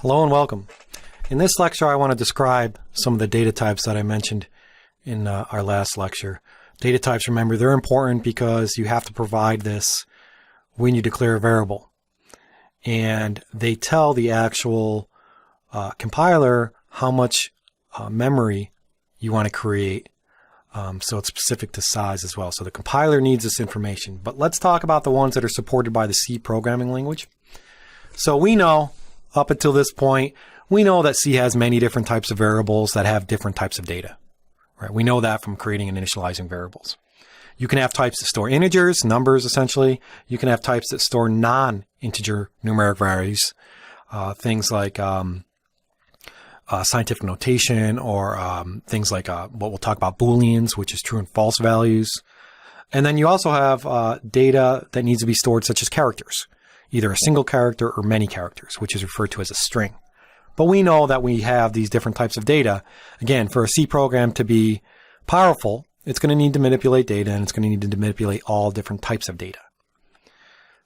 Hello and welcome. In this lecture, I want to describe some of the data types that I mentioned in our last lecture. Data types, remember, they're important because you have to provide this when you declare a variable. And they tell the actual compiler how much memory you want to create. So it's specific to size as well. So the compiler needs this information. But let's talk about the ones that are supported by the C programming language. So we know, up until this point, we know that C has many different types of variables that have different types of data. Right? We know that from creating and initializing variables. You can have types that store integers, numbers essentially. You can have types that store non-integer numeric values, things like scientific notation, or things like what we'll talk about Booleans, which is true and false values. And then you also have data that needs to be stored, such as characters, either a single character or many characters, which is referred to as a string. But we know that we have these different types of data. Again, for a C program to be powerful, it's going to need to manipulate data, and it's going to need to manipulate all different types of data.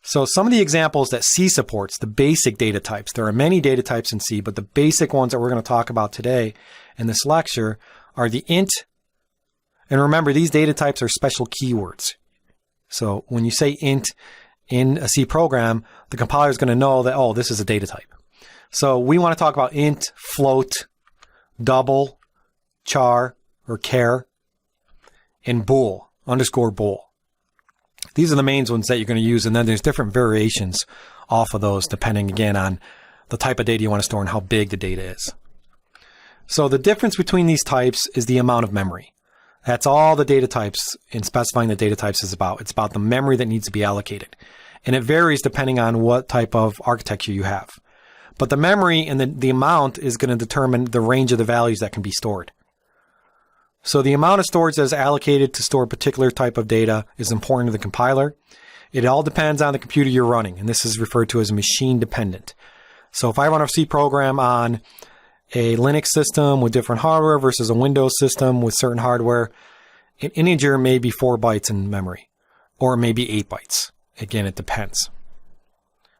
So some of the examples that C supports, the basic data types, there are many data types in C, but the basic ones that we're going to talk about today in this lecture are the int. And remember, these data types are special keywords. So when you say int in a C program, the compiler is going to know that, oh, this is a data type. So we want to talk about int, float, double, char, or char, and bool, underscore bool. These are the main ones that you're going to use, and then there's different variations off of those depending, again, on the type of data you want to store and how big the data is. So the difference between these types is the amount of memory. That's all the data types in specifying the data types is about. It's about the memory that needs to be allocated. And it varies depending on what type of architecture you have. But the memory and the amount is going to determine the range of the values that can be stored. So the amount of storage that is allocated to store a particular type of data is important to the compiler. It all depends on the computer you're running, and this is referred to as machine dependent. So if I run a C program on a Linux system with different hardware versus a Windows system with certain hardware, an integer may be 4 bytes in memory, or it may be 8 bytes. Again, it depends.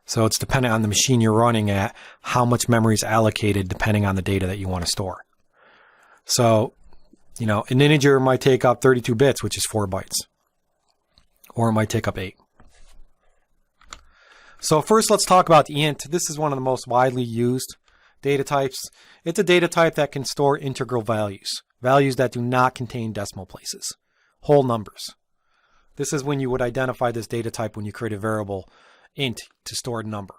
So it's dependent on the machine you're running at, how much memory is allocated depending on the data that you want to store. So, you know, an integer might take up 32 bits, which is 4 bytes. Or it might take up 8. So first, let's talk about the int. This is one of the most widely used data types. It's a data type that can store integral values, values that do not contain decimal places, whole numbers. This is when you would identify this data type when you create a variable int to store a number.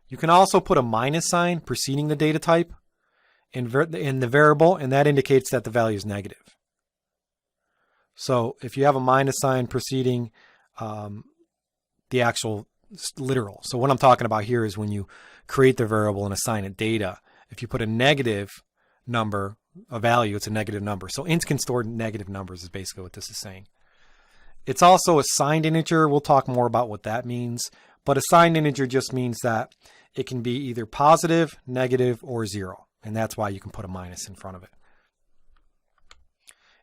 You can also put a minus sign preceding the data type in the variable, and that indicates that the value is negative. So if you have a minus sign preceding the actual literal. So what I'm talking about here is when you create the variable and assign it data. If you put a negative number, a value, it's a negative number. So ints can store negative numbers is basically what this is saying. It's also a signed integer. We'll talk more about what that means. But a signed integer just means that it can be either positive, negative, or 0. And that's why you can put a minus in front of it.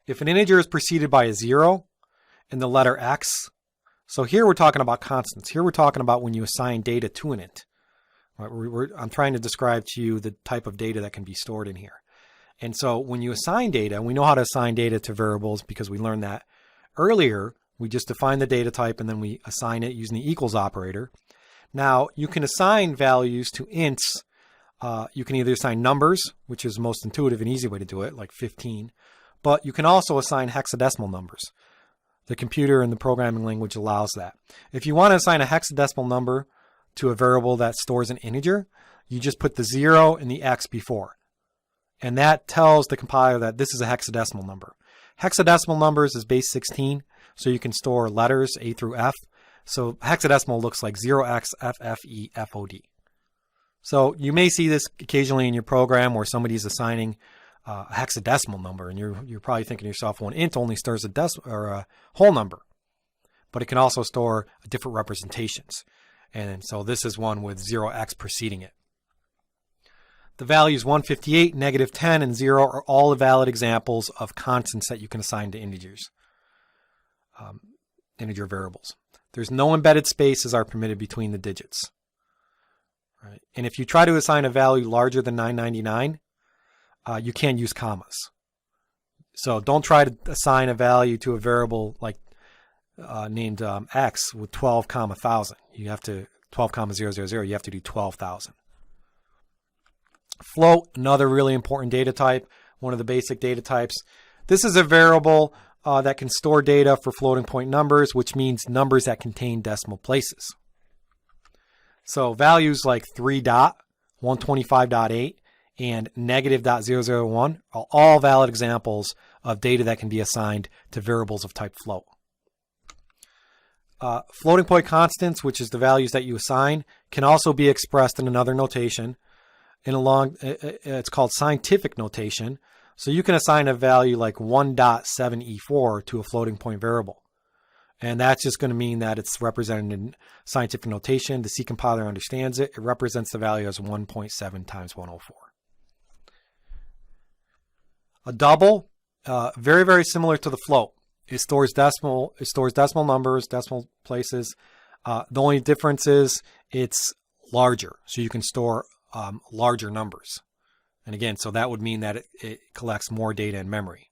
If an integer is preceded by a 0 and the letter x, so here we're talking about constants. Here we're talking about when you assign data to an int. Right? I'm trying to describe to you the type of data that can be stored in here. And so when you assign data, we know how to assign data to variables because we learned that earlier. We just define the data type and then we assign it using the equals operator. Now you can assign values to ints. You can either assign numbers, which is the most intuitive and easy way to do it, like 15. But you can also assign hexadecimal numbers. The computer and the programming language allows that. If you want to assign a hexadecimal number to a variable that stores an integer, you just put the 0 and the x before. And that tells the compiler that this is a hexadecimal number. Hexadecimal numbers is base 16. So you can store letters A through F. So hexadecimal looks like 0xFFEFOD. So you may see this occasionally in your program where somebody's assigning a hexadecimal number, and you're probably thinking to yourself, well, an int only stores a whole number, but it can also store different representations. And so this is one with 0x preceding it. The values 158, negative 10, and 0 are all valid examples of constants that you can assign to integers. Integer variables. There's no embedded spaces are permitted between the digits. Right? And if you try to assign a value larger than 999, you can't use commas. So don't try to assign a value to a variable like named x with 12 comma 1000. You have to 12 comma 000. You have to do 12,000. Float, another really important data type, one of the basic data types. This is a variable that can store data for floating point numbers, which means numbers that contain decimal places. So values like 3 dot, 125.8, and -.001 are all valid examples of data that can be assigned to variables of type float. Floating point constants, which is the values that you assign, can also be expressed in another notation. It's called scientific notation. So you can assign a value like 1.7e4 to a floating point variable. And that's just going to mean that it's represented in scientific notation. The C compiler understands it. It represents the value as 1.7 times 104. A double, very, very similar to the float. It stores decimal numbers, decimal places. The only difference is it's larger. So you can store larger numbers. And again, so that would mean that it collects more data in memory.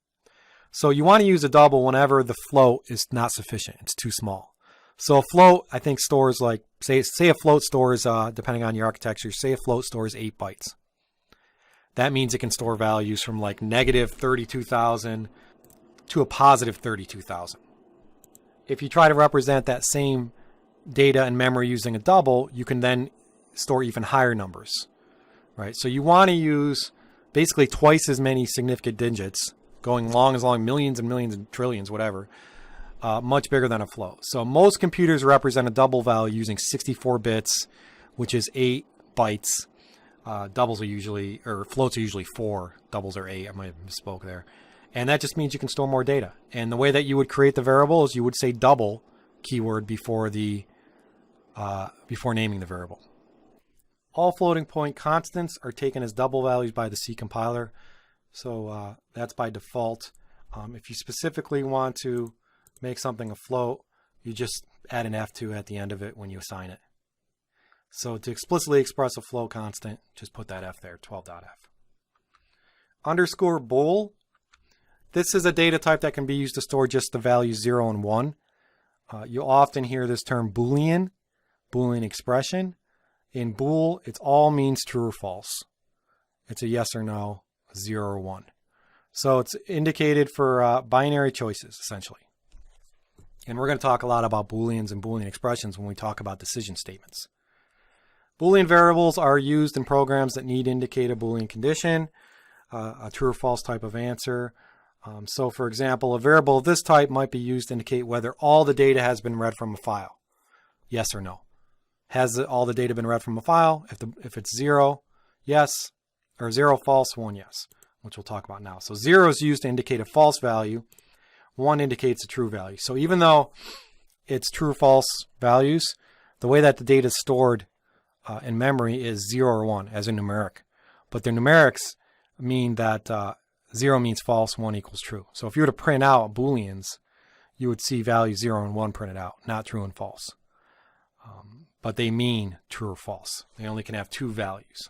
So you want to use a double whenever the float is not sufficient. It's too small. So a float, I think, stores like, say a float stores, depending on your architecture, say a float stores 8 bytes. That means it can store values from like -32,000 to a +32,000. If you try to represent that same data in memory using a double, you can then store even higher numbers, right? So you want to use basically twice as many significant digits, going long as long, millions and millions and trillions, whatever, much bigger than a float. So most computers represent a double value using 64 bits, which is 8 bytes. Doubles are usually, or floats are usually 4. Doubles are 8. I might have misspoke there. And that just means you can store more data. And the way that you would create the variable is you would say double keyword before naming the variable. All floating point constants are taken as double values by the C compiler. So that's by default. If you specifically want to make something a float, you just add an F2 at the end of it when you assign it. So to explicitly express a float constant, just put that F there, 12.f. Underscore bool. This is a data type that can be used to store just the values 0 and 1. You'll often hear this term Boolean expression. In bool, it all means true or false. It's a yes or no, 0 or 1. So it's indicated for binary choices, essentially. And we're going to talk a lot about Booleans and Boolean expressions when we talk about decision statements. Boolean variables are used in programs that need to indicate a Boolean condition, a true or false type of answer. So for example, a variable of this type might be used to indicate whether all the data has been read from a file. Yes or no. Has all the data been read from a file? If it's 0, yes, or 0 false, 1 yes, which we'll talk about now. So 0 is used to indicate a false value. 1 indicates a true value. So even though it's true or false values, the way that the data is stored in memory is 0 or 1 as a numeric. But the numerics mean that 0 means false, 1 equals true. So if you were to print out Booleans, you would see values 0 and 1 printed out, not true and false. But they mean true or false. They only can have 2 values.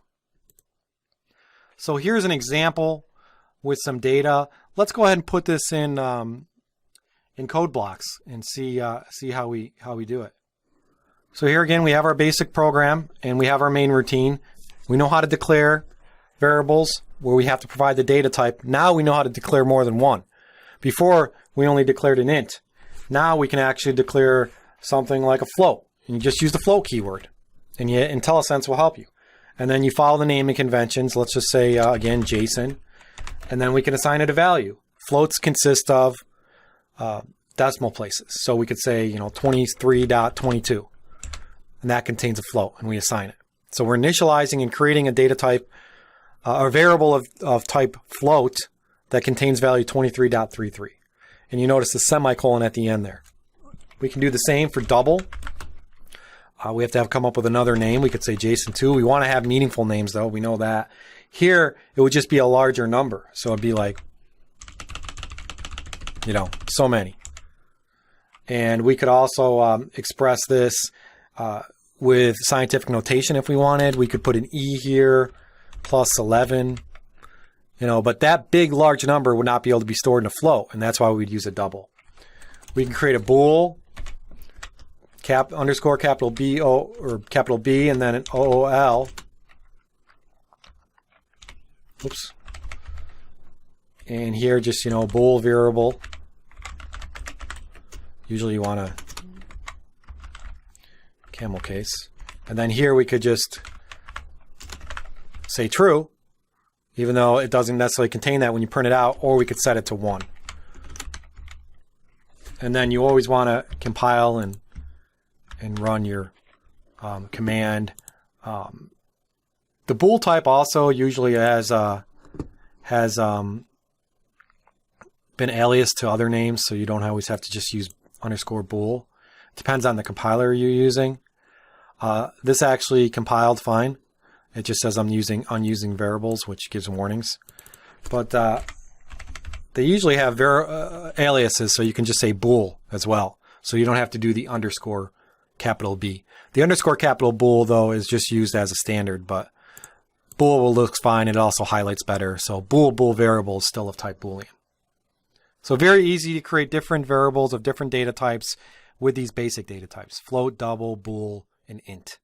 So here's an example with some data. Let's go ahead and put this in code blocks and see how we do it. So here again, we have our basic program and we have our main routine. We know how to declare variables where we have to provide the data type. Now we know how to declare more than one. Before, we only declared an int. Now we can actually declare something like a float. And you just use the float keyword. And IntelliSense will help you. And then you follow the naming conventions. Let's just say, again, Jason. And then we can assign it a value. Floats consist of decimal places. So we could say, 23.22. And that contains a float, and we assign it. So we're initializing and creating a data type, a variable of type float that contains value 23.33. And you notice the semicolon at the end there. We can do the same for double. We have to come up with another name. We could say Jason2. We want to have meaningful names, though. We know that. Here, it would just be a larger number. So it'd be like, so many. And we could also express this with scientific notation if we wanted. We could put an E here, plus 11, but that big, large number would not be able to be stored in a float, and that's why we'd use a double. We can create a bool, underscore capital B, or capital B, and then an OOL. Oops. And here, just, bool variable. Usually you want a camel case. And then here we could just say true, even though it doesn't necessarily contain that when you print it out, or we could set it to 1. And then you always want to compile and run your command. The bool type also usually has been aliased to other names, so you don't always have to just use underscore bool. It depends on the compiler you're using. This actually compiled fine. It just says I'm using unusing variables, which gives warnings. But they usually have aliases, so you can just say bool as well. So you don't have to do the underscore capital B. The underscore capital bool, though, is just used as a standard, but bool looks fine. It also highlights better. So bool variable is still of type Boolean. So very easy to create different variables of different data types with these basic data types: float, double, bool, and int.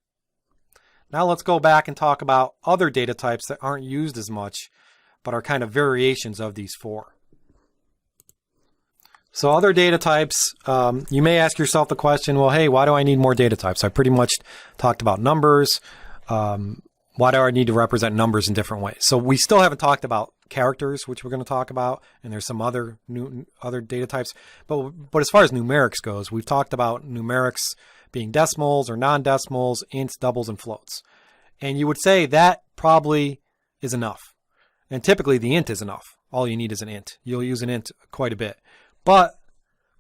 Now let's go back and talk about other data types that aren't used as much, but are kind of variations of these 4. So other data types, you may ask yourself the question, well, hey, why do I need more data types? I pretty much talked about numbers. Why do I need to represent numbers in different ways? So we still haven't talked about characters, which we're going to talk about, and there's some other data types. But as far as numerics goes, we've talked about numerics being decimals or non-decimals, ints, doubles, and floats. And you would say that probably is enough. And typically the int is enough. All you need is an int. You'll use an int quite a bit. But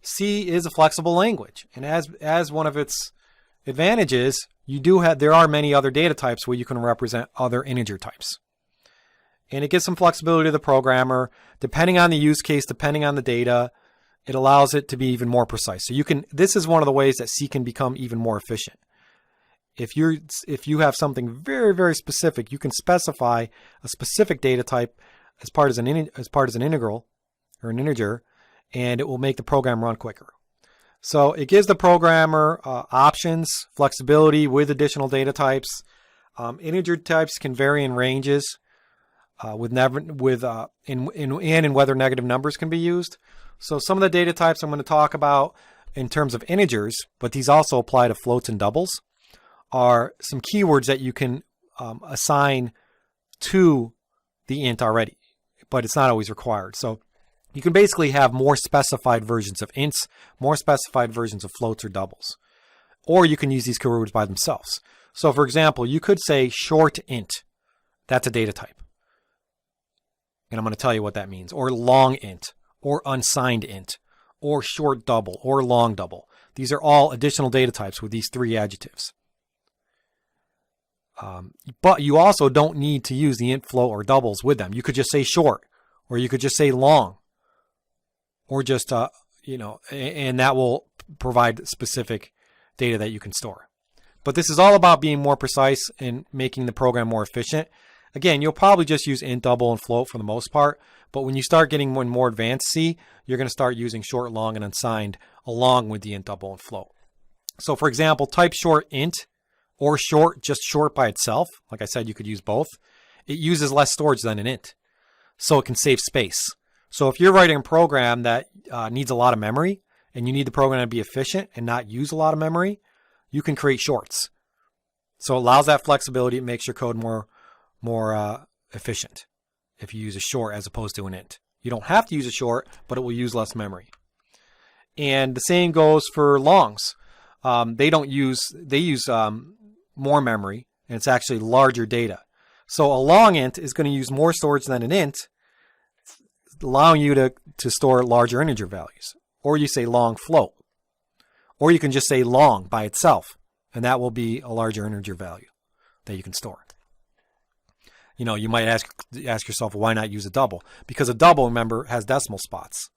C is a flexible language. And as one of its advantages, there are many other data types where you can represent other integer types. And it gives some flexibility to the programmer. Depending on the use case, depending on the data, it allows it to be even more precise. So this is one of the ways that C can become even more efficient. If you have something very, very specific, you can specify a specific data type as part as an integral or an integer, and it will make the program run quicker. So it gives the programmer options, flexibility with additional data types. Integer types can vary in ranges, and whether negative numbers can be used. So some of the data types I'm going to talk about in terms of integers, but these also apply to floats and doubles, are some keywords that you can assign to the int already, but it's not always required. So you can basically have more specified versions of ints, more specified versions of floats or doubles. Or you can use these keywords by themselves. So for example, you could say short int. That's a data type. And I'm going to tell you what that means. Or long int, or unsigned int, or short double, or long double. These are all additional data types with these 3 adjectives. But you also don't need to use the int, float, or doubles with them. You could just say short, or you could just say long, or just, and that will provide specific data that you can store. But this is all about being more precise and making the program more efficient. Again, you'll probably just use int, double, and float for the most part. But when you start getting more advanced C, you're going to start using short, long, and unsigned along with the int, double, and float. So for example, type short int or short, just short by itself. Like I said, you could use both. It uses less storage than an int, so it can save space. So if you're writing a program that needs a lot of memory and you need the program to be efficient and not use a lot of memory, you can create shorts. So it allows that flexibility. It makes your code more efficient if you use a short as opposed to an int. You don't have to use a short, but it will use less memory. And the same goes for longs. They use more memory, and it's actually larger data. So a long int is going to use more storage than an int, allowing you to store larger integer values. Or you say long float. Or you can just say long by itself, and that will be a larger integer value that you can store. You might ask yourself, why not use a double? Because a double, remember, has decimal spots.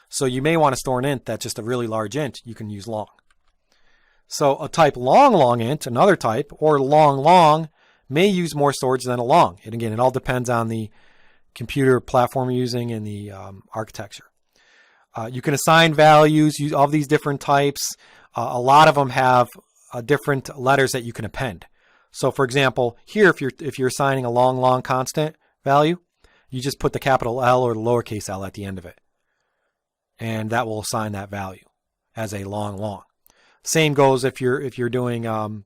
So you may want to store an int that's just a really large int. You can use long. So a type long int, another type, or long may use more storage than a long. And again, it all depends on the computer platform you're using and the architecture. You can assign values of these different types. A lot of them have different letters that you can append. So for example, here, if you're assigning a long constant value, you just put the capital L or the lowercase l at the end of it. And that will assign that value as a long. Same goes if you're doing some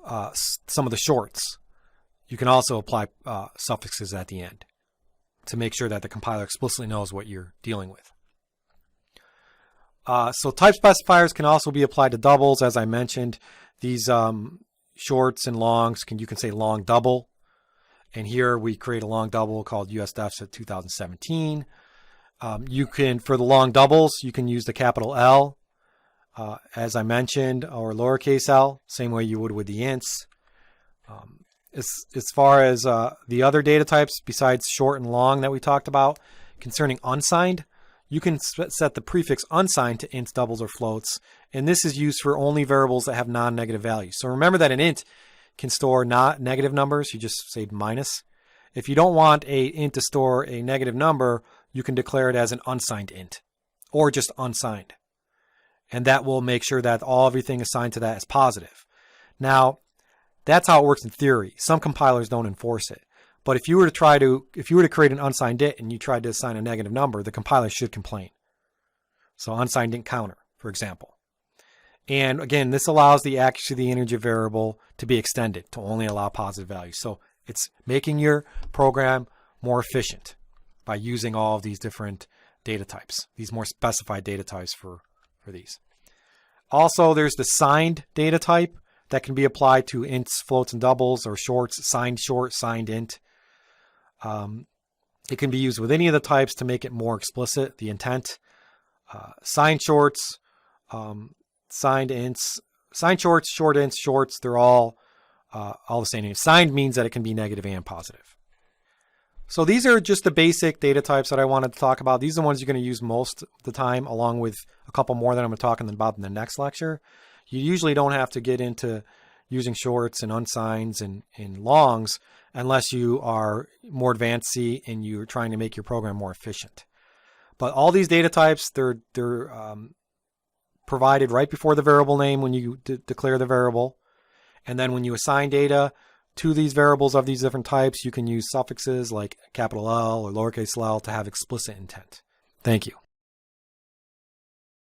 of the shorts. You can also apply suffixes at the end to make sure that the compiler explicitly knows what you're dealing with. So type specifiers can also be applied to doubles, as I mentioned. These shorts and longs, you can say long double. And here we create a long double called USDefset 2017. You can, for the long doubles, you can use the capital L, as I mentioned, or lowercase l, same way you would with the ints. As far as the other data types besides short and long that we talked about, concerning unsigned, you can set the prefix unsigned to ints, doubles, or floats. And this is used for only variables that have non-negative values. So remember that an int can store not negative numbers. You just say minus. If you don't want a int to store a negative number, you can declare it as an unsigned int or just unsigned. And that will make sure that everything assigned to that is positive. Now, that's how it works in theory. Some compilers don't enforce it. But if you were to create an unsigned int and you tried to assign a negative number, the compiler should complain. So unsigned int counter, for example. And again, this allows the accuracy of the integer variable to be extended to only allow positive values. So it's making your program more efficient by using all of these different data types, these more specified data types for these. Also, there's the signed data type that can be applied to ints, floats, and doubles, or shorts, signed short, signed int. It can be used with any of the types to make it more explicit, the intent. Signed shorts, signed ints, signed shorts, short ints, shorts, they're all the same. Signed means that it can be negative and positive. So these are just the basic data types that I wanted to talk about. These are the ones you're going to use most of the time, along with a couple more that I'm going to talk about in the next lecture. You usually don't have to get into using shorts and unsigns and longs unless you are more advanced C and you're trying to make your program more efficient. But all these data types, they're provided right before the variable name when you declare the variable. And then when you assign data to these variables of these different types, you can use suffixes like capital L or lowercase l to have explicit intent. Thank you.